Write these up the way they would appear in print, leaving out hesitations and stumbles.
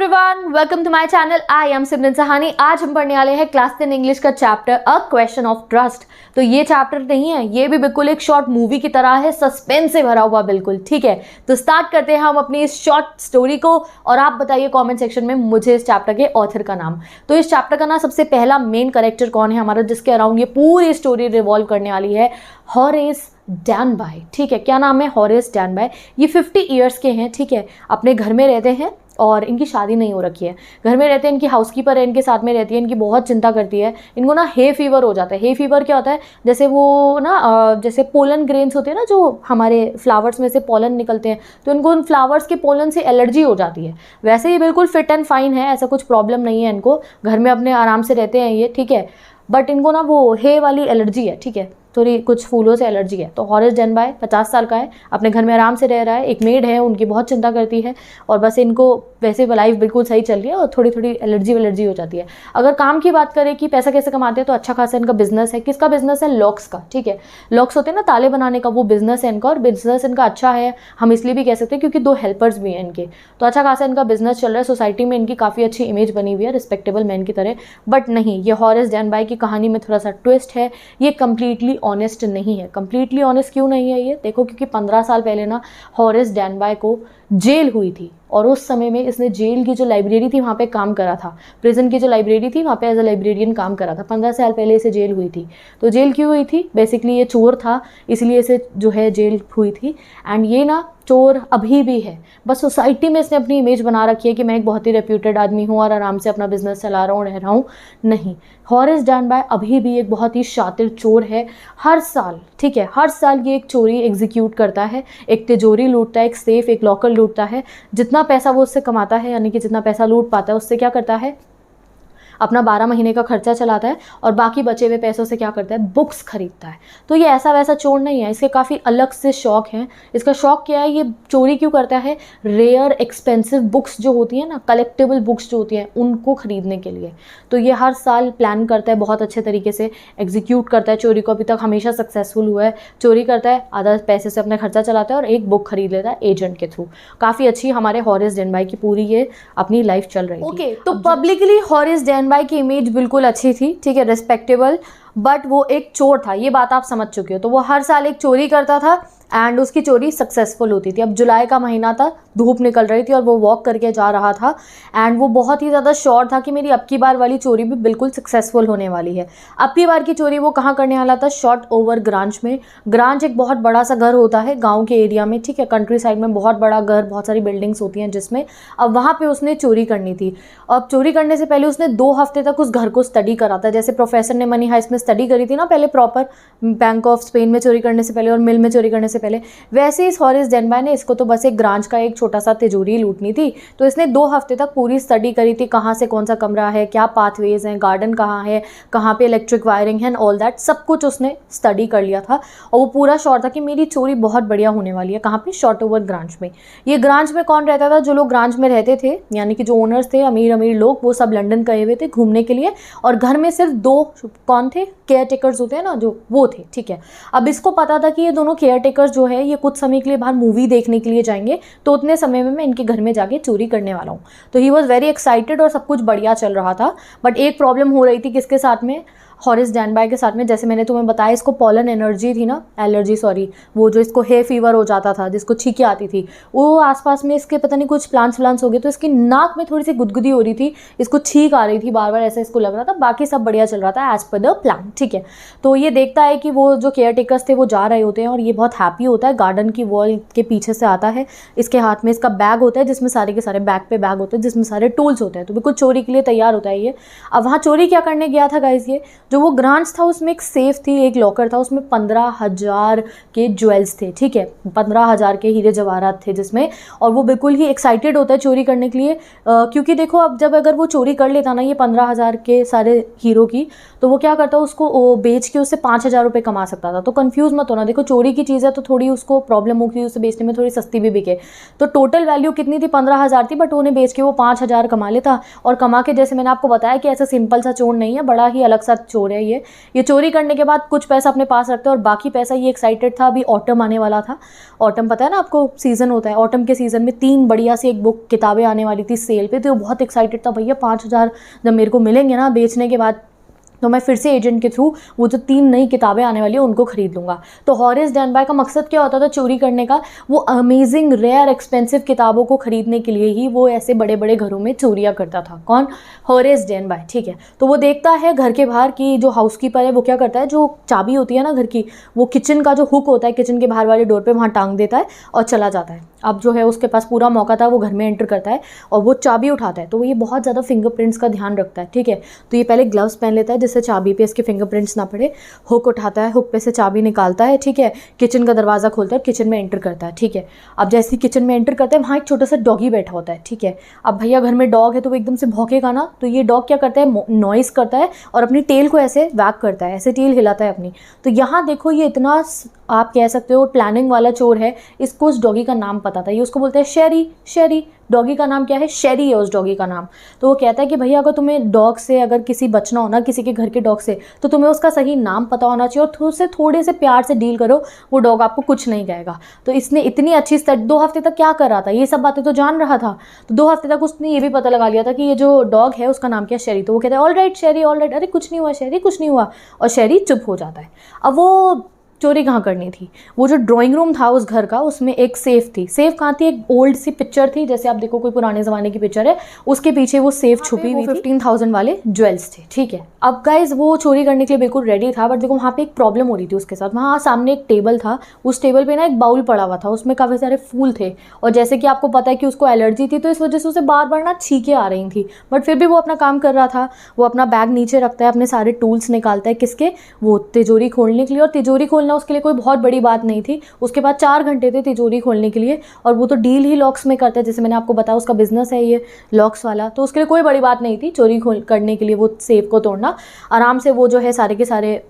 Everyone, welcome to my channel. I am Simran Sahani. आज हम पढ़ने वाले हैं क्लास 10 इंग्लिश का chapter a question of trust. तो ये चैप्टर नहीं है, ये भी बिल्कुल एक शॉर्ट मूवी की तरह है, सस्पेंस से भरा हुआ बिल्कुल। ठीक है, तो स्टार्ट करते हैं हम अपनी इस शॉर्ट स्टोरी को। और आप बताइए कमेंट सेक्शन में मुझे इस चैप्टर के ऑथर का नाम। तो इस चैप्टर का ना सबसे पहला मेन कैरेक्टर कौन है हमारा, जिसके अराउंड ये पूरी स्टोरी रिवॉल्व करने वाली है, हॉरेस डैनबाई। ठीक है, क्या नाम है? हॉरेस डैनबाई। ये 50 ईयर्स के हैं। ठीक है, अपने घर में रहते हैं और इनकी शादी नहीं हो रखी है। घर में रहते हैं, इनकी हाउसकीपर है, इनके साथ में रहती है, इनकी बहुत चिंता करती है। इनको ना हे फीवर हो जाता है। हे फीवर क्या होता है? जैसे वो ना जैसे पोलन ग्रेन्स होते हैं ना, जो हमारे फ्लावर्स में से पोलन निकलते हैं, तो इनको उन फ्लावर्स के पोलन से एलर्जी हो जाती है। वैसे ये बिल्कुल फिट एंड फाइन है, ऐसा कुछ प्रॉब्लम नहीं है इनको, घर में अपने आराम से रहते हैं ये। ठीक है, बट इनको ना वो हे वाली एलर्जी है। ठीक है, थोड़ी कुछ फूलों से एलर्जी है। तो हॉरेस डैनबाई 50 साल का है, अपने घर में आराम से रह रहा है। एक मेड है, उनकी बहुत चिंता करती है और बस इनको वैसे लाइफ बिल्कुल सही चल रही है और थोड़ी थोड़ी एलर्जी हो जाती है। अगर काम की बात करें कि पैसा कैसे कमाते हैं, तो अच्छा खासा इनका बिजनेस है। किसका बिजनेस है? लॉक्स का। ठीक है, लॉक्स होते हैं ना ताले बनाने का, वो बिजनेस है इनका। और बिजनेस इनका अच्छा है, हम इसलिए भी कह सकते हैं क्योंकि 2 हेल्पर्स भी हैं इनके। तो अच्छा खासा इनका बिजनेस चल रहा है। सोसाइटी में इनकी काफ़ी अच्छी इमेज बनी हुई है, रिस्पेक्टेबल मैन की तरह। बट नहीं, ये हॉरेस डैनबाई की कहानी में थोड़ा सा ट्विस्ट है। ये कंप्लीटली ऑनेस्ट नहीं है। कंप्लीटली ऑनेस्ट क्यों नहीं है ये देखो, क्योंकि 15 साल पहले ना हॉरेस डैनबाई को जेल हुई थी और उस समय में इसने जेल की जो लाइब्रेरी थी वहाँ पे काम करा था। प्रिजन की जो लाइब्रेरी थी वहाँ पे एज अ लाइब्रेरियन काम करा था। 15 साल पहले इसे जेल हुई थी। तो जेल क्यों हुई थी? बेसिकली ये चोर था, इसलिए इसे जो है जेल हुई थी। एंड ये ना चोर अभी भी है, बस सोसाइटी में इसने अपनी इमेज बना रखी है कि मैं एक बहुत ही रेप्यूटेड आदमी हूँ और आराम से अपना बिजनेस चला रहा हूँ, रह रहा हूँ। नहीं, हॉरेस डैनबाई अभी भी एक बहुत ही शातिर चोर है। हर साल, ठीक है, हर साल ये एक चोरी एग्जीक्यूट करता है। एक तिजोरी लूटता है, एक सेफ, एक लॉकर लूटता है। जितना पैसा वो उससे कमाता है, यानी कि जितना पैसा लूट पाता है, उससे क्या करता है? अपना 12 महीने का खर्चा चलाता है और बाकी बचे हुए पैसों से क्या करता है? बुक्स खरीदता है। तो ये ऐसा वैसा चोर नहीं है, इसके काफ़ी अलग से शौक हैं। इसका शौक क्या है? ये चोरी क्यों करता है? रेयर एक्सपेंसिव बुक्स जो होती हैं ना, कलेक्टेबल बुक्स जो होती हैं, उनको खरीदने के लिए। तो ये हर साल प्लान करता है, बहुत अच्छे तरीके से एग्जीक्यूट करता है चोरी को। अभी तक हमेशा सक्सेसफुल हुआ है। चोरी करता है, आधा पैसे से अपने खर्चा चलाता है और एक बुक खरीद लेता है एजेंट के थ्रू। काफ़ी अच्छी हमारे हॉरेस डैनबाई की पूरी ये अपनी लाइफ चल रही थी। ओके, तो पब्लिकली हॉरेस डैनबाई की इमेज बिल्कुल अच्छी थी। ठीक है, रिस्पेक्टेबल, बट वो एक चोर था, ये बात आप समझ चुके हो। तो वो हर साल एक चोरी करता था एंड उसकी चोरी सक्सेसफुल होती थी। अब जुलाई का महीना था, धूप निकल रही थी और वो वॉक करके जा रहा था एंड वो बहुत ही ज़्यादा श्योर था कि मेरी अब की बार वाली चोरी भी बिल्कुल सक्सेसफुल होने वाली है। अब की बार की चोरी वो कहाँ करने वाला था? शॉर्ट ओवर ग्रांच में। ग्रांच एक बहुत बड़ा सा घर होता है गाँव के एरिया में। ठीक है, कंट्री साइड में बहुत बड़ा घर, बहुत सारी बिल्डिंग्स होती हैं जिसमें। अब वहाँ पर उसने चोरी करनी थी। अब चोरी करने से पहले उसने 2 हफ्ते तक उस घर को स्टडी करा था। जैसे प्रोफेसर ने मनी हाइस्ट में स्टडी करी थी ना पहले, प्रॉपर बैंक ऑफ स्पेन में चोरी करने से पहले और मिल में चोरी करने से पहले, वैसे इस हॉरेस डैनबाई ने, इसको तो बस एक ग्रांच का एक छोटा सा तिजोरी लूटनी थी। तो इसने 2 हफ्ते तक पूरी स्टडी करी थी, कहाँ से कौन सा कमरा है, क्या पाथवेज हैं, गार्डन कहाँ है, कहाँ पे इलेक्ट्रिक वायरिंग है, ऑल दैट सब कुछ उसने स्टडी कर लिया था। और वो पूरा श्योर था कि मेरी चोरी बहुत बढ़िया होने वाली है। कहाँ पे? शॉर्ट ओवर ग्रांच में। ये ग्रांच में कौन रहता था? जो लोग ग्रांच में रहते थे, यानी कि जो ओनर्स थे, अमीर अमीर लोग, वो सब लंदन गए हुए थे घूमने के लिए। और घर में सिर्फ 2 कौन थे? केयर टेकर्स होते हैं ना, जो वो थे। ठीक है, अब इसको पता था कि ये दोनों केयर टेकर्स जो है ये कुछ समय के लिए बाहर मूवी देखने के लिए जाएंगे, तो उतने समय में मैं इनके घर में जाके चोरी करने वाला हूँ। तो ही वॉज वेरी एक्साइटेड और सब कुछ बढ़िया चल रहा था। बट एक प्रॉब्लम हो रही थी, किसके साथ में? हॉरेस डैनबाई के साथ में। जैसे मैंने तुम्हें बताया, इसको पॉलन एलर्जी थी ना, वो जो इसको हे फीवर हो जाता था, जिसको छींकें आती थी, वो आसपास में इसके पता नहीं कुछ प्लांट्स हो गए, तो इसकी नाक में थोड़ी सी गुदगुदी हो रही थी, इसको छींक आ रही थी बार बार, ऐसा इसको लग रहा था। बाकी सब बढ़िया चल रहा था एज पर द प्लान। ठीक है, तो ये देखता है कि वो जो केयर टेकर्स थे वो जा रहे होते हैं और ये बहुत हैप्पी होता है। गार्डन की वॉल के पीछे से आता है, इसके हाथ में इसका बैग होता है जिसमें सारे के सारे बैग पे बैग होते हैं जिसमें सारे टूल्स होते हैं। तो बिल्कुल चोरी के लिए तैयार होता है ये। अब वहाँ चोरी क्या करने गया था गाइज? ये जो वो ग्रांच था उसमें एक सेफ थी, एक लॉकर था, उसमें 15,000 के ज्वेल्स थे। ठीक है, 15,000 के हीरे जवाहरात थे जिसमें। और वो बिल्कुल ही एक्साइटेड होता है चोरी करने के लिए, क्योंकि देखो अब जब अगर वो चोरी कर लेता ना ये 15,000 के सारे हीरो की, तो वो क्या करता, उसको बेच के उससे 5,000 रुपये कमा सकता था। तो कंफ्यूज मत होना, देखो चोरी की चीज़ है तो थोड़ी उसको प्रॉब्लम होगी, उसे बेचने में थोड़ी सस्ती भी बिके। तो टोटल वैल्यू कितनी थी? 15,000 थी, बट उन्हें बेच के वो 5,000 कमा लेता। और कमा के, जैसे मैंने आपको बताया कि ऐसा सिंपल सा चोर नहीं है, बड़ा ही अलग सा चोर चोर है ये चोरी करने के बाद कुछ पैसा अपने पास रखता है और बाकी पैसा ये एक्साइटेड था, अभी ऑटम आने वाला था। ऑटम पता है ना आपको, सीज़न होता है, ऑटम के सीज़न में 3 बढ़िया सी एक बुक किताबें आने वाली थी सेल पे, तो वो बहुत एक्साइटेड था, भैया 5,000 जब मेरे को मिलेंगे ना बेचने के बाद तो मैं फिर से एजेंट के थ्रू वो जो 3 नई किताबें आने वाली है उनको खरीद लूँगा। तो हॉरेस डेनबाय का मकसद क्या होता था चोरी करने का, वो अमेजिंग रेयर एक्सपेंसिव किताबों को खरीदने के लिए ही वो ऐसे बड़े बड़े घरों में चोरियाँ करता था। कौन? हॉरेस डेनबाय, ठीक है। तो वो देखता है घर के बाहर की जो हाउसकीपर है वो क्या करता है, जो चाबी होती है ना घर की, वो किचन का जो हुक होता है किचन के बाहर वाले डोर पे वहाँ टांग देता है और चला जाता है। अब जो है उसके पास पूरा मौका था, वो घर में एंटर करता है और वो चाबी उठाता है। तो वो ये बहुत ज़्यादा फिंगरप्रिंट्स का ध्यान रखता है, ठीक है। तो ये पहले ग्लव्स पहन लेता है जिससे चाबी पे इसके फिंगरप्रिंट्स ना पड़े, हुक उठाता है, हुक पे से चाबी निकालता है, ठीक है, किचन का दरवाज़ा खोलता है, किचन में एंटर करता है, ठीक है। अब जैसे ही किचन में एंटर करता है वहाँ एक छोटा सा डॉगी बैठा होता है, ठीक है। अब भैया घर में डॉग है तो वो एकदम से भौंकेगा ना, तो ये डॉग क्या करता है, नॉइज़ करता है और अपनी टेल को ऐसे वैग करता है, ऐसे टेल हिलाता है अपनी। तो यहाँ देखो ये इतना आप कह सकते हो प्लानिंग वाला चोर है, इसको उस डॉगी का नाम पता था, ये उसको बोलते हैं शेरी। शेरी डॉगी का नाम क्या है, शेरी है उस डॉगी का नाम। तो वो कहता है कि भैया अगर तुम्हें डॉग से अगर किसी बचना हो ना, किसी के घर के डॉग से, तो तुम्हें उसका सही नाम पता होना चाहिए और उससे थोड़े से प्यार से डील करो, वो डॉग आपको कुछ नहीं कहेगा। तो इसने इतनी अच्छी 2 हफ्ते तक क्या कर रहा था, ये सब बातें तो जान रहा था। तो 2 हफ्ते तक उसने ये भी पता लगा लिया था कि ये जो डॉग है उसका नाम क्या है, शेरी। तो वो कहता है ऑल राइट शेरी, ऑल राइट, अरे कुछ नहीं हुआ शेरी, कुछ नहीं हुआ, और शेरी चुप हो जाता है। अब वो चोरी कहाँ करनी थी, वो जो ड्राइंग रूम था उस घर का, उसमें एक सेफ थी। सेफ कहाँ थी, एक ओल्ड सी पिक्चर थी, जैसे आप देखो कोई पुराने ज़माने की पिक्चर है, उसके पीछे वो सेफ छुपी हुई 15,000 वाले ज्वेल्स थे, ठीक है। अब गाइज वो चोरी करने के लिए बिल्कुल रेडी था, बट देखो वहाँ पे एक प्रॉब्लम हो रही थी उसके साथ। वहाँ सामने एक टेबल था, उस टेबल पे ना एक बाउल पड़ा हुआ था, उसमें काफ़ी सारे फूल थे, और जैसे कि आपको पता है कि उसको एलर्जी थी, तो इस वजह से उसे बार बार ना छींकें आ रही थी, बट फिर भी वो अपना काम कर रहा था। वो अपना बैग नीचे रखता है, अपने सारे टूल्स निकालता है, किसके, वो तिजोरी खोलने के लिए। और तिजोरी खोलना उसके लिए कोई बहुत बड़ी बात नहीं थी, उसके बाद 4 घंटे थे तिजोरी खोलने के लिए, और वो तो डील ही लॉक्स में करता है, जैसे मैंने आपको बताया उसका बिजनेस है ये लॉक्स वाला, तो उसके लिए कोई बड़ी बात नहीं थी चोरी करने के लिए वो सेफ को तोड़ना। आराम से वो जो है सारे के सारे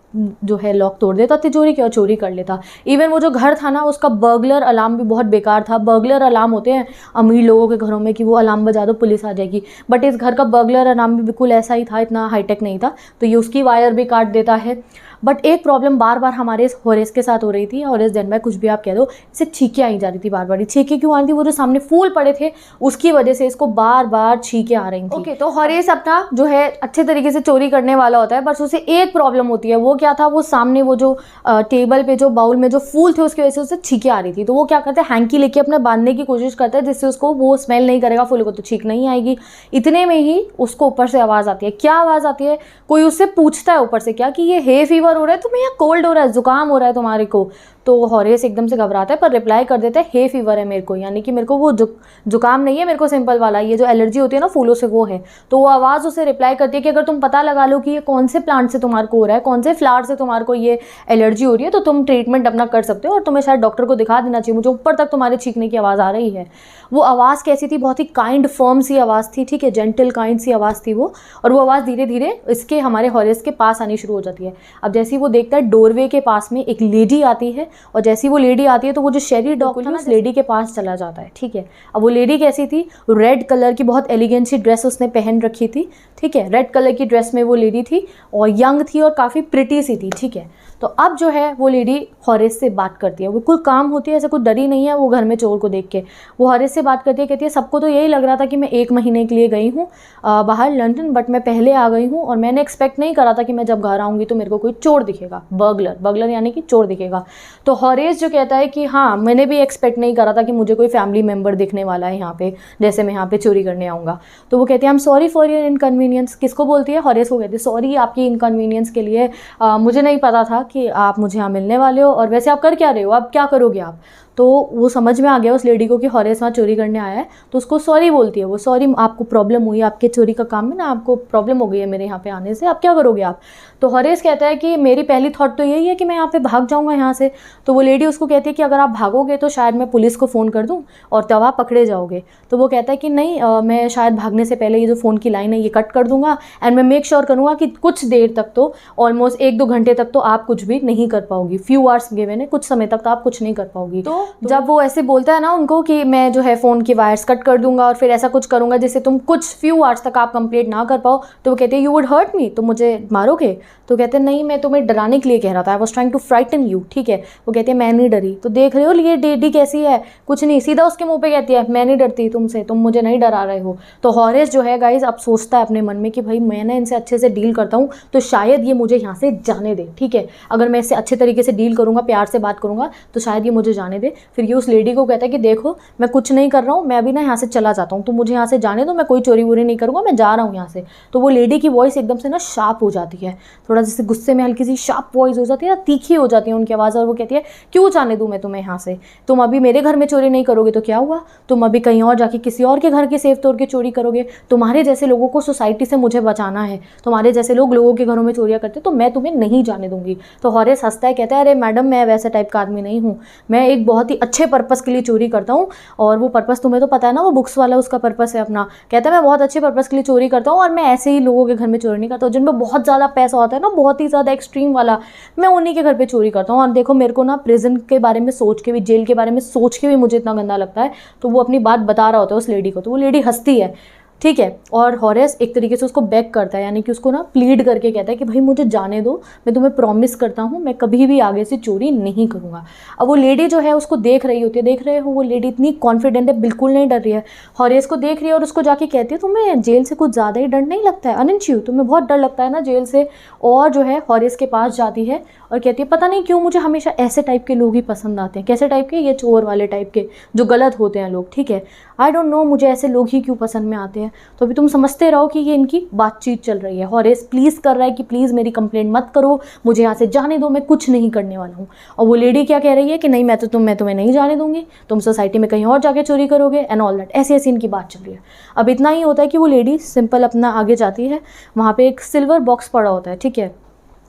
जो है लॉक तोड़ देता तिजोरी के और चोरी कर लेता। इवन वो जो घर था ना उसका बर्गलर अलार्म भी बहुत बेकार था। बर्गलर अलार्म होते हैं अमीर लोगों के घरों में कि वो अलार्म बजा दो पुलिस आ जाएगी, बट इस घर का बर्गलर अलार्म भी बिल्कुल ऐसा ही था, इतना हाईटेक नहीं था, तो ये उसकी वायर भी काट देता है। बट एक प्रॉब्लम बार बार हमारे इस हॉरेस के साथ हो रही थी। हॉरेस डेनबाय कुछ भी आप कह दो, इसे छींकें आई जा रही थी बार बार। छींकें क्यों आ रही थी, वो जो सामने फूल पड़े थे उसकी वजह से इसको बार बार छींकें आ रही थी। ओके, तो हॉरेस अपना जो है अच्छे तरीके से चोरी करने वाला होता है, बस उसे एक प्रॉब्लम होती है। वो क्या था, वो सामने वो जो टेबल पे जो बाउल में जो फूल थे उसकी वजह से उसे छींकें आ रही थी। तो वो क्या करता है, हैंकी लेके अपने बांधने की कोशिश करता है जिससे उसको वो स्मेल नहीं करेगा फूल को, तो छींक नहीं आएगी। इतने में ही उसको ऊपर से आवाज़ आती है। क्या आवाज़ आती है, कोई उससे पूछता है ऊपर से क्या कि ये हे फीवर हो रहा है तुम्हें या कोल्ड हो रहा है, जुकाम हो रहा है तुम्हारे को। तो हॉरेस एकदम से घबराता है पर रिप्लाई कर देता है हे फीवर है मेरे को, यानी कि मेरे को वो जुकाम नहीं है, मेरे को सिंपल वाला ये जो एलर्जी होती है ना फूलों से वो है। तो वो आवाज़ उसे रिप्लाई करती है कि अगर तुम पता लगा लो कि ये कौन से प्लांट से तुम्हारे को हो रहा है, कौन से फ्लावर से तुम्हारे को ये एलर्जी हो रही है, तो तुम ट्रीटमेंट अपना कर सकते हो और तुम्हें शायद डॉक्टर को दिखा देना चाहिए, मुझे ऊपर तक तुम्हारे छींकने की आवाज़ आ रही है। वो आवाज़ कैसी थी, बहुत ही काइंड फर्म सी आवाज़ थी, ठीक है, जेंटल काइंड सी आवाज़ थी वो। और वो आवाज़ धीरे धीरे इसके हमारे हॉरेस के पास आनी शुरू हो जाती है। अब जैसे ही वो देखता है डोरवे के पास में एक लेडी आती है, और जैसे ही वो लेडी आती है तो वो जो शेरी डॉग था ना उस लेडी के पास चला जाता है, ठीक है। अब वो लेडी कैसी थी, रेड कलर की बहुत एलिगेंट सी ड्रेस उसने पहन रखी थी, ठीक है, रेड कलर की ड्रेस में वो लेडी थी और यंग थी और काफ़ी प्रिटी सी थी, ठीक है। तो अब जो है वो लेडी हॉरेस से बात करती है, वो बिल्कुल काम होती है, ऐसा कुछ डरी नहीं है वो घर में चोर को देख के। वो हॉरेस से बात करती है, कहती है सबको तो यही लग रहा था कि मैं 1 महीने के लिए गई हूँ बाहर लंदन, बट मैं पहले आ गई हूँ और मैंने एक्सपेक्ट नहीं करा था कि मैं जब घर आऊँगी तो मेरे को कोई चोर दिखेगा, बर्गलर यानी कि चोर दिखेगा। तो हॉरेस जो कहता है कि हाँ मैंने भी एक्सपेक्ट नहीं करा था कि मुझे कोई फैमिली मेम्बर दिखने वाला है यहाँ पे, जैसे मैं यहाँ पे चोरी करने आऊँगा। तो वो कहती है I am sorry for your inconvenience. किसको बोलती है, हॉरेस को कहती है सॉरी आपकी इनकन्वीनियंस के लिए, मुझे नहीं पता था कि आप मुझे यहाँ मिलने वाले हो, और वैसे आप कर क्या रहे हो, अब क्या करोगे आप। तो वो समझ में आ गया उस लेडी को कि हॉरेस वहाँ चोरी करने आया है, तो उसको सॉरी बोलती है वो, सॉरी आपको प्रॉब्लम हुई, आपके चोरी का काम में ना आपको प्रॉब्लम हो गई है मेरे यहाँ पे आने से, अब क्या करोगे आप। तो हॉरेस कहता है कि मेरी पहली थॉट तो यही है कि मैं यहाँ पे भाग जाऊँगा यहाँ से। तो वो लेडी उसको कहती है कि अगर आप भागोगे तो शायद मैं पुलिस को फ़ोन कर दूँ और तब आप पकड़े जाओगे। तो वो कहता है कि नहीं मैं शायद भागने से पहले ये जो फ़ोन की लाइन है ये कट कर दूँगा, एंड मैं मेक श्योर करूँगा कि कुछ देर तक तो ऑलमोस्ट 1-2 घंटे तक तो आप कुछ भी नहीं कर पाओगी, फ्यू आवर्स गिवन है, कुछ समय तक तो आप कुछ नहीं कर पाओगी। तो जब वो ऐसे बोलता है ना उनको कि मैं जो है फ़ोन की वायर्स कट कर दूंगा और फिर ऐसा कुछ करूंगा जिससे तुम कुछ फ्यू आवर्स तक आप कंप्लीट ना कर पाओ, तो वो कहते हैं यू वुड हर्ट मी, तो मुझे मारोगे? तो कहते हैं नहीं, मैं तुम्हें डराने के लिए कह रहा था, I was trying to frighten you, ठीक है। वो कहते हैं मैं नहीं डरी। तो देख रहे हो ये लेडी कैसी है, कुछ नहीं, सीधा उसके मुंह पे कहती है मैं नहीं डरती तुमसे, तुम मुझे नहीं डरा रहे हो। तो हॉरेस जो है गाइज अब सोचता है अपने मन में कि भाई मैं ना इनसे अच्छे से डील करता हूँ तो शायद ये मुझे यहाँ से जाने दे, ठीक है। अगर मैं इससे अच्छे तरीके से डील करूँगा, प्यार से बात करूँगा, तो शायद ये मुझे जाने दे। फिर ये उस लेडी को कहता है कि देखो मैं कुछ नहीं कर रहा हूँ, मैं अभी ना यहाँ से चला जाता हूँ, तो मुझे यहाँ से जाने दो, मैं कोई चोरी वोरी नहीं करूँगा, मैं जा रहा हूँ यहाँ से। तो वो लेडी की वॉइस एकदम से ना शार्प हो जाती है, थोड़ा जैसे गुस्से में हल्की सी शार्प वॉइस हो जाती है ना, तीखी हो जाती है उनकी आवाज़, और वो कहती है क्यों जाने दूँ मैं तुम्हें यहाँ से, तुम अभी मेरे घर में चोरी नहीं करोगे तो क्या हुआ, तुम अभी कहीं और जाके किसी और के घर की सेफ तोड़ के चोरी करोगे। तुम्हारे जैसे लोगों को सोसाइटी से मुझे बचाना है, तुम्हारे जैसे लोग लोगों के घरों में चोरियाँ करते, तो मैं तुम्हें नहीं जाने दूंगी। तो हॉरेस हंसता है, कहता है अरे मैडम मैं वैसे टाइप का आदमी नहीं हूँ, मैं एक बहुत ही अच्छे पर्पस के लिए चोरी करता हूँ, और वो पर्पस तुम्हें तो पता है ना, वो बुक्स वाला उसका पर्पस है अपना। कहता है मैं बहुत अच्छे पर्पस के लिए चोरी करता हूँ और मैं ऐसे ही लोगों के घर में चोरी नहीं करता हूँ जिनमें बहुत ज़्यादा पैसा होता है ना, बहुत ही ज़्यादा एक्सट्रीम वाला, मैं उन्हीं के घर पे चोरी करता हूँ। और देखो मेरे को ना प्रिजन के बारे में सोच के भी, जेल के बारे में सोच के भी मुझे इतना गंदा लगता है। तो वो अपनी बात बता रहा होता है उस लेडी को, तो वो लेडी हंसती है, ठीक है। और हॉरेस एक तरीके से उसको बैक करता है, यानी कि उसको ना प्लीड करके कहता है कि भाई मुझे जाने दो, मैं तुम्हें प्रॉमिस करता हूँ मैं कभी भी आगे से चोरी नहीं करूँगा। अब वो लेडी जो है उसको देख रही होती है, देख रहे हो वो लेडी इतनी कॉन्फिडेंट है, बिल्कुल नहीं डर रही है। हॉरेस को देख रही है और उसको जाके कहती है तुम्हें जेल से कुछ ज़्यादा ही डर नहीं लगता है अनंशु, तुम्हें बहुत डर लगता है ना जेल से। और जो है हॉरेस के पास जाती है और कहती है पता नहीं क्यों मुझे हमेशा ऐसे टाइप के लोग ही पसंद आते हैं। कैसे टाइप के? ये चोर वाले टाइप के, जो गलत होते हैं लोग, ठीक है। आई डोंट नो मुझे ऐसे लोग ही क्यों पसंद में आते हैं। तो अभी तुम समझते रहो कि ये इनकी बातचीत चल रही है। हॉरेस प्लीज़ कर रहा है कि प्लीज़ मेरी कंप्लेंट मत करो, मुझे यहाँ से जाने दो, मैं कुछ नहीं करने वाला हूँ। और वो लेडी क्या कह रही है कि नहीं मैं तुम्हें नहीं जाने दूंगी, तुम सोसाइटी में कहीं और जाके चोरी करोगे एंड ऑल दैट। ऐसी ऐसी इनकी बात चल रही है। अब इतना ही होता है कि वो लेडी सिंपल अपना आगे जाती है, वहाँ पर एक सिल्वर बॉक्स पड़ा होता है, ठीक है,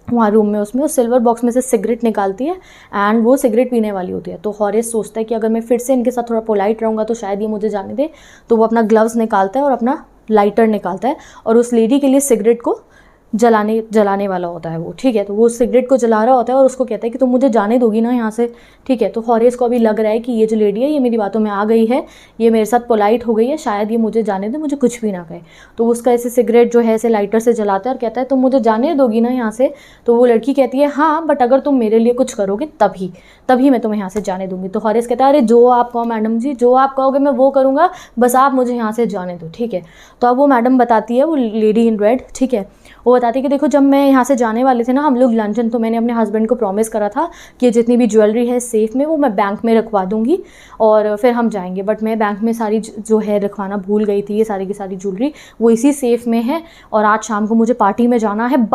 वहाँ रूम में, उसमें उस सिल्वर बॉक्स में से सिगरेट निकालती है एंड वो सिगरेट पीने वाली होती है। तो हॉरेस सोचता है कि अगर मैं फिर से इनके साथ थोड़ा पोलाइट रहूँगा तो शायद ये मुझे जाने दे। तो वो अपना ग्लव्स निकालता है और अपना लाइटर निकालता है और उस लेडी के लिए सिगरेट को जलाने वाला होता है वो, ठीक है। तो वो सिगरेट को जला रहा होता है और उसको कहता है कि तुम मुझे जाने दोगी ना यहाँ से, ठीक है। तो हॉरेस को अभी लग रहा है कि ये जो लेडी है ये मेरी बातों में आ गई है, ये मेरे साथ पोलाइट हो गई है, शायद ये मुझे जाने दे, मुझे कुछ भी ना कहे। तो उसका ऐसे सिगरेट जो है ऐसे लाइटर से जलाता है और कहता है तुम मुझे जाने दोगी ना यहाँ से। तो वो लड़की कहती है हाँ, बट अगर तुम मेरे लिए कुछ करोगे तभी मैं तुम्हें यहाँ से जाने दूँगी। तो हॉरेस कहता है अरे जो आप कहो मैडम जी, जो आप कहोगे मैं वो करूँगा, बस आप मुझे यहाँ से जाने दो, ठीक है। तो अब वो मैडम बताती है, वो लेडी इन रेड, ठीक है, वो बताती है कि देखो जब मैं यहाँ से जाने वाले थे ना हम लोग लंदन, तो मैंने अपने हस्बैंड को प्रॉमिस करा था कि जितनी भी ज्वेलरी है सेफ़ में वो मैं बैंक में रखवा दूँगी और फिर हम जाएंगे। बट मैं बैंक में सारी जो है रखवाना भूल गई थी, ये सारी की सारी ज्वेलरी वो इसी सेफ़ में है और आज शाम को मुझे पार्टी में जाना है।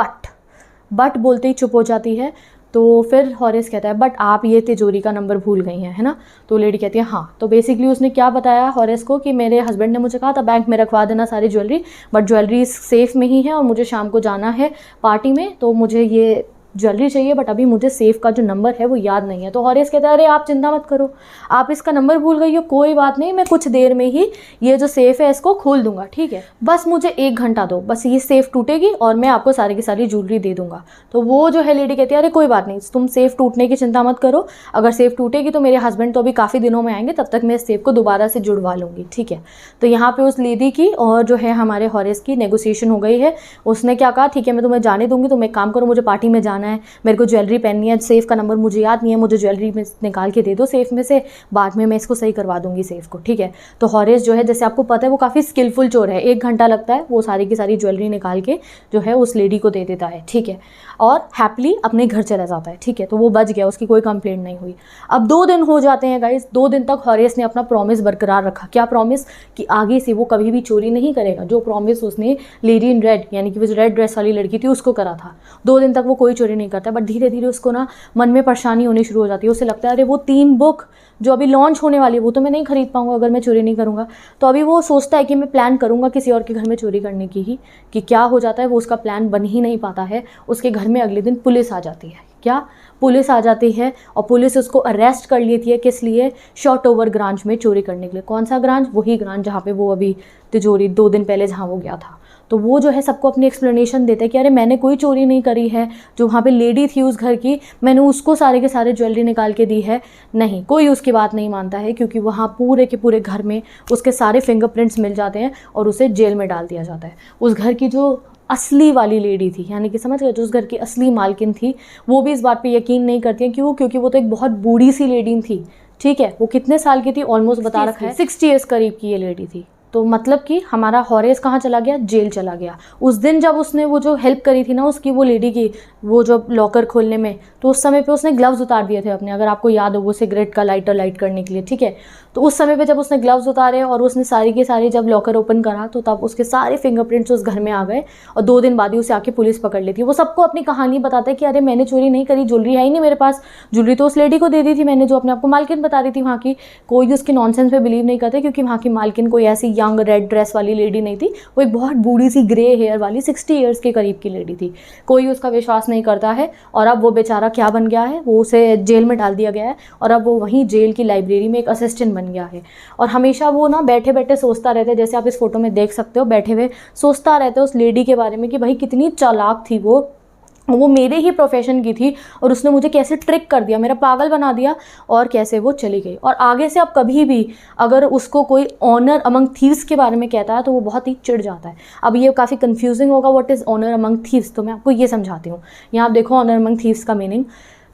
बट बोलते ही चुप हो जाती है। तो फिर हॉरेस कहता है बट आप ये तिजोरी का नंबर भूल गई हैं, है ना। तो लेडी कहती है हाँ। तो बेसिकली उसने क्या बताया हॉरेस को कि मेरे हस्बैंड ने मुझे कहा था बैंक में रखवा देना सारी ज्वेलरी, बट ज्वेलरी सेफ़ में ही है और मुझे शाम को जाना है पार्टी में, तो मुझे ये ज्वेलरी चाहिए, बट अभी मुझे सेफ़ का जो नंबर है वो याद नहीं है। तो हॉरेस कहता है अरे आप चिंता मत करो, आप इसका नंबर भूल गई हो, कोई बात नहीं, मैं कुछ देर में ही ये जो सेफ़ है इसको खोल दूंगा, ठीक है, बस मुझे 1 घंटा दो, बस ये सेफ़ टूटेगी और मैं आपको सारी की सारी ज्वेलरी दे दूंगा। तो वो जो है लेडी कहती है अरे कोई बात नहीं, तुम सेफ़ टूटने की चिंता मत करो, अगर सेफ़ टूटेगी तो मेरे हस्बैंड तो अभी काफ़ी दिनों में आएंगे, तब तक मैं इस सेफ़ को दोबारा से जुड़वा लूँगी, ठीक है। तो यहाँ पर उस लेडी की और जो है हमारे हॉरेस की नेगोशिएशन हो गई है। उसने क्या कहा, ठीक है मैं तुम्हें जाने दूँगी, तुम एक काम करो, मुझे पार्टी में जाना है, मेरे को ज्वेलरी पहननी है, सेफ़ का नंबर मुझे याद नहीं है, मुझे ज्वेलरी में निकाल के दे दो सेफ़ में से, बाद में मैं इसको सही करवा दूंगी सेफ़ को, ठीक है। तो हॉरेस जो है जैसे आपको पता है वो काफ़ी स्किलफुल चोर है, 1 घंटा लगता है, वो सारी की सारी ज्वेलरी निकाल के जो है उस लेडी को दे देता है, ठीक है, और हैप्पीली अपने घर चला जाता है, ठीक है। तो वो बच गया, उसकी कोई कंप्लेंट नहीं हुई। अब 2 दिन हो जाते हैं गाइस, 2 दिन तक हॉरेस ने अपना प्रॉमिस बरकरार रखा। क्या प्रॉमिस? कि आगे से वो कभी भी चोरी नहीं करेगा, जो प्रॉमिस उसने लेडी इन रेड यानी कि वो जो रेड ड्रेस वाली लड़की थी उसको करा था। 2 दिन तक वो कोई चोरी नहीं करता, बट धीरे धीरे उसको ना मन में परेशानी होनी शुरू हो जाती है। उसे लगता है अरे वो 3 बुक जो अभी लॉन्च होने वाली है वो तो मैं नहीं खरीद पाऊंगा अगर मैं चोरी नहीं करूंगा। तो अभी वो सोचता है कि मैं प्लान करूंगा किसी और के घर में चोरी करने की ही, कि क्या हो जाता है वो उसका प्लान बन ही नहीं पाता है। उसके घर में अगले दिन पुलिस आ जाती है। क्या, पुलिस आ जाती है और पुलिस उसको अरेस्ट कर लेती है। किस लिए? शॉर्टओवर ग्रांज में चोरी करने के लिए। कौन सा ग्रांज? वही ग्रांज जहाँ पे वो अभी तिजोरी 2 दिन पहले जहाँ वो गया था। तो वो जो है सबको अपनी एक्सप्लेनेशन देता है कि अरे मैंने कोई चोरी नहीं करी है, जो वहाँ पे लेडी थी उस घर की, मैंने उसको सारे के सारे ज्वेलरी निकाल के दी है। नहीं, कोई उसकी बात नहीं मानता है, क्योंकि वहाँ पूरे के पूरे घर में उसके सारे फिंगरप्रिंट्स मिल जाते हैं और उसे जेल में डाल दिया जाता है। उस घर की जो असली वाली लेडी थी, यानी कि समझ गए, जो उस घर की असली मालकिन थी, वो भी इस बात पे यकीन नहीं करती है। क्यों? क्योंकि वो तो एक बहुत बूढ़ी सी लेडी थी। ठीक है, वो कितने साल की थी? ऑलमोस्ट बता रखा है 60 ईयर्स करीब की ये लेडी थी। तो मतलब कि हमारा हॉरेस कहाँ चला गया? जेल चला गया। उस दिन जब उसने वो जो हेल्प करी थी ना उसकी, वो लेडी की, वो जो लॉकर खोलने में, तो उस समय पे उसने ग्लव्स उतार दिए थे अपने, अगर आपको याद हो, वो सिगरेट का लाइटर लाइट करने के लिए। ठीक है, तो उस समय पे जब उसने ग्लव्स उतारे और उसने सारी की सारी जब लॉकर ओपन करा, तो तब उसके सारे फिंगरप्रिंट्स उस घर में आ गए और 2 दिन बाद ही उसे आके पुलिस पकड़ लेती है। वो सबको अपनी कहानी बताता है कि अरे मैंने चोरी नहीं करी, ज्वेलरी है ही नहीं मेरे पास, ज्वेलरी तो उस लेडी को दे दी थी मैंने, जो अपने आपको मालकिन बता रही थी वहाँ की। कोई उसके नॉनसेंस पे बिलीव नहीं करते, क्योंकि वहाँ की मालकिन कोई ऐसी यंग रेड ड्रेस वाली लेडी नहीं थी, वो एक बहुत बूढ़ी सी ग्रे हेयर वाली 60 ईयर्स के करीब की लेडी थी। कोई उसका विश्वास नहीं करता है। और अब वो बेचारा क्या बन गया है? वो उसे जेल में डाल दिया गया है और अब वो वहीं जेल की लाइब्रेरी में एक असिस्टेंट बन गया है। और हमेशा वो ना बैठे बैठे सोचता रहता है, जैसे आप इस फोटो में देख सकते हो, बैठे हुए सोचता रहता है उस लेडी के बारे में कि भाई कितनी चालाक थी वो मेरे ही प्रोफेशन की थी और उसने मुझे कैसे ट्रिक कर दिया, मेरा पागल बना दिया, और कैसे वो चली गई। और आगे से अब कभी भी अगर उसको कोई ऑनर अमंग थीव्स के बारे में कहता है तो वो बहुत ही चिढ़ जाता है। अब ये काफ़ी कंफ्यूजिंग होगा, what is honour among thieves, तो मैं आपको ये समझाती हूँ। यहाँ आप देखो ऑनर अमंग थीव्स का मीनिंग।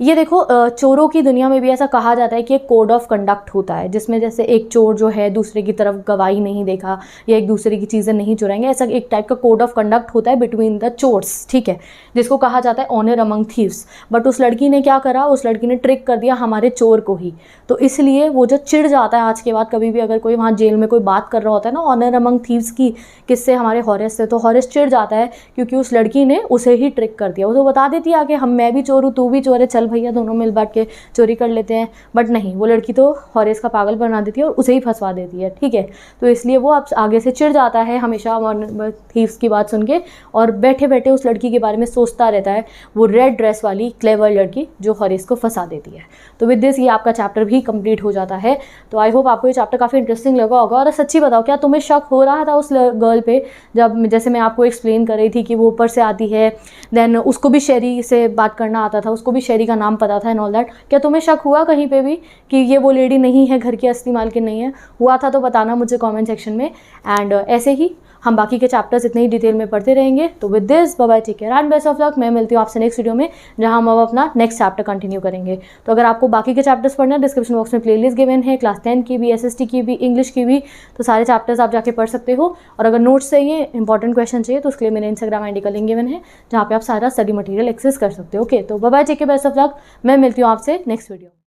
ये देखो, चोरों की दुनिया में भी ऐसा कहा जाता है कि एक कोड ऑफ कंडक्ट होता है, जिसमें जैसे एक चोर जो है दूसरे की तरफ गवाही नहीं देखा या एक दूसरे की चीज़ें नहीं चुराएंगे, ऐसा एक टाइप का कोड ऑफ कंडक्ट होता है बिटवीन द चोर्स। ठीक है, जिसको कहा जाता है ऑनर अमंग थीव्स। बट उस लड़की ने क्या करा? उस लड़की ने ट्रिक कर दिया हमारे चोर को ही। तो इसलिए वो जो चिढ़ जाता है आज के बाद, कभी भी अगर कोई वहाँ जेल में कोई बात कर रहा होता है ना ऑनर अमंग थीव्स की, किससे? हमारे हॉरेस से, तो हॉरेस चिढ़ जाता है क्योंकि उस लड़की ने उसे ही ट्रिक कर दिया। वो तो बता देती है आगे, मैं भी चोर हूँ, तू भी चोर है, चल भैया दोनों मिल बांट के चोरी कर लेते हैं। बट नहीं, वो लड़की तो हॉरेस का पागल बना देती है और उसे ही फंसवा देती है। ठीक है, तो इसलिए वो अब आगे से चिढ़ जाता है हमेशा थीव्स की बात सुन के, और बैठे बैठे उस लड़की के बारे में सोचता रहता है, वो रेड ड्रेस वाली क्लेवर लड़की जो हॉरेस को फंसा देती है। तो विद दिस ये आपका चैप्टर भी कंप्लीट हो जाता है। तो आई होप आपको ये चैप्टर काफ़ी इंटरेस्टिंग लगा होगा। और सच्ची बताओ, क्या तुम्हें शक हो रहा था उस गर्ल पे, जब जैसे मैं आपको एक्सप्लेन कर रही थी कि वो ऊपर से आती है, देन उसको भी शेरी से बात करना आता था, उसको भी शेरी का नाम पता था एंड ऑल दैट। क्या तुम्हें शक हुआ कहीं पे भी कि ये वो लेडी नहीं है, घर की असली मालकिन नहीं है? हुआ था तो बताना मुझे कमेंट सेक्शन में। एंड ऐसे ही हम बाकी के चैप्टर्स इतने ही डिटेल में पढ़ते रहेंगे। तो with this bye bye, take care and best of luck. मैं मिलती हूँ आपसे नेक्स्ट वीडियो में, जहाँ हम अब अपना नेक्स्ट चैप्टर कंटिन्यू करेंगे। तो अगर आपको बाकी के चैप्टर्स पढ़ना है, डिस्क्रिप्शन बॉक्स में प्लेलिस्ट गिवन है, क्लास 10 की भी, SST की भी, इंग्लिश की भी, तो सारे चैप्टर्स आप जाके पढ़ सकते हो। और अगर नोट्स चाहिए, इंपॉर्टेंट क्वेश्चन चाहिए, तो उसके लिए मेरे इंस्टाग्राम ID का लिंक गिवन है, जहाँ पे आप सारा स्टडी मटेरियल एक्सेस कर सकते हो। ओके, तो bye bye, take care, best of luck. मैं मिलती हूँ आपसे नेक्स्ट वीडियो।